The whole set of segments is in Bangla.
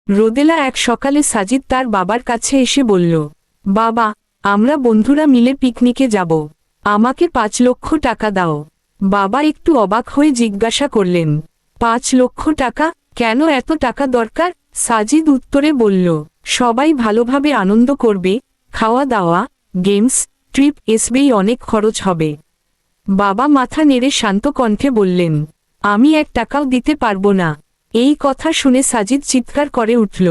রোদেলা এক সকালে সাজিদ তার বাবার কাছে এসে বলল, বাবা, আমরা বন্ধুরা মিলে পিকনিকে যাব, আমাকে 5 লক্ষ টাকা দাও। বাবা একটু অবাক হয়ে জিজ্ঞাসা করলেন, 5 লক্ষ টাকা? কেন এত টাকা দরকার? সাজিদ উত্তরে বলল, সবাই ভালোভাবে আনন্দ করবে, খাওয়া দাওয়া, গেমস, ট্রিপ এসবেই অনেক খরচ হবে। বাবা মাথা নেড়ে শান্ত কণ্ঠে বললেন, আমি 1 টাকাও দিতে পারবো না। এই কথা শুনে সাজিদ চিৎকার করে উঠল,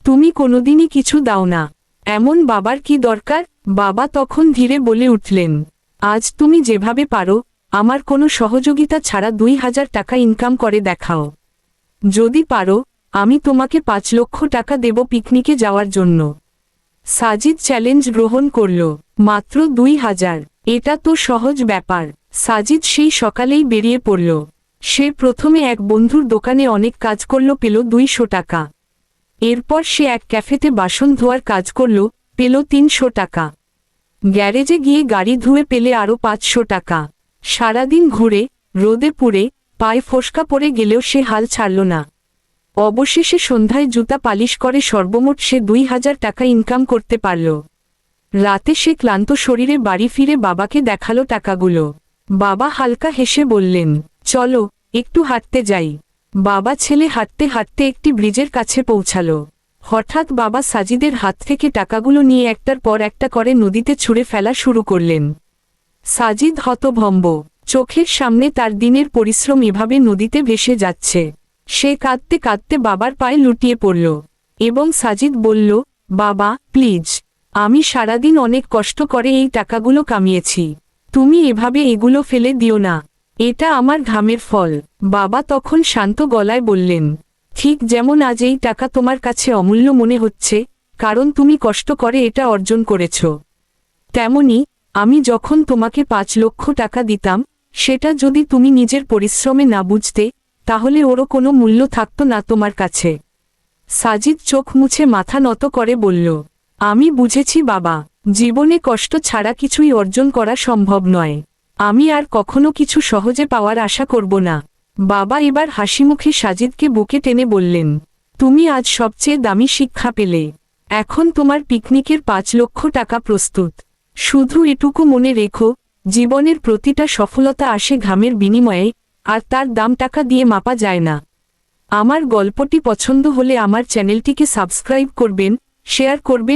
তুমি কোনোদিনই কিছু দাও না, এমন বাবার কি দরকার? বাবা তখন ধীরে বলে উঠলেন, আজ তুমি যেভাবে পারো আমার কোনো সহযোগিতা ছাড়া 2000 টাকা ইনকাম করে দেখাও। যদি পারো আমি তোমাকে 5 লক্ষ টাকা দেব পিকনিকে যাওয়ার জন্য। সাজিদ চ্যালেঞ্জ গ্রহণ করল, মাত্র 2000? এটা তো সহজ ব্যাপার। সাজিদ সেই সকালেই বেরিয়ে পড়ল। সে প্রথমে এক বন্ধুর দোকানে অনেক কাজ করল, পেল 200 টাকা। এরপর সে এক ক্যাফেতে বাসন ধোয়ার কাজ করল, পেল 300 টাকা। গ্যারেজে গিয়ে গাড়ি ধুয়ে পেলে আরও 500 টাকা। সারাদিন ঘুরে, রোদে পুড়ে, পায়ে ফোসকা পড়ে গেলেও সে হাল ছাড়ল না। অবশেষে সন্ধ্যায় জুতা পালিশ করে সর্বমোট সে 2000 টাকা ইনকাম করতে পারল। রাতে সে ক্লান্ত শরীরে বাড়ি ফিরে বাবাকে দেখালো টাকাগুলো। বাবা হালকা হেসে বললেন, চলো একটু হাঁটতে যাই। বাবা ছেলে হাঁটতে হাঁটতে একটি ব্রিজের কাছে পৌঁছালো। হঠাৎ বাবা সাজিদের হাত থেকে টাকাগুলো নিয়ে একটার পর একটা করে নদীতে ছুঁড়ে ফেলা শুরু করলেন। সাজিদ হতভম্ব, চোখের সামনে তার দিনের পরিশ্রম এভাবে নদীতে ভেসে যাচ্ছে। সে কাঁদতে কাঁদতে বাবার পায়ে লুটিয়ে পড়ল এবং সাজিদ বলল, বাবা প্লিজ, আমি সারাদিন অনেক কষ্ট করে এই টাকাগুলো কামিয়েছি, তুমি এভাবে এগুলো ফেলে দিও না, এটা আমার ঘামের ফল। বাবা তখন শান্ত গলায় বললেন, ঠিক যেমন আজ এই টাকা তোমার কাছে অমূল্য মনে হচ্ছে কারণ তুমি কষ্ট করে এটা অর্জন করেছ, তেমনি আমি যখন তোমাকে 5 লক্ষ টাকা দিতাম সেটা যদি তুমি নিজের পরিশ্রমে না বুঝতে তাহলে ওরও কোনো মূল্য থাকতো না তোমার কাছে। সাজিদ চোখ মুছে মাথা নত করে বলল, আমি বুঝেছি বাবা, জীবনে কষ্ট ছাড়া কিছুই অর্জন করা সম্ভব নয়। আমি আর কখনো কিছু সহজে পাওয়ার আশা করব না। বাবা এবার হাসিমুখে সাজিদকে বুকে টেনে বললেন, তুমি আজ সবচেয়ে দামি শিক্ষা পেলে। এখন তোমার পিকনিকের 5 লক্ষ টাকা প্রস্তুত। শুধু এটুকু মনে রেখো, জীবনের প্রতিটা সফলতা আসে ঘামের বিনিময়ে, আর তার দাম টাকা দিয়ে মাপা যায় না। আমার গল্পটি পছন্দ হলে আমার চ্যানেলটিকে সাবস্ক্রাইব করবেন, শেয়ার করবেন।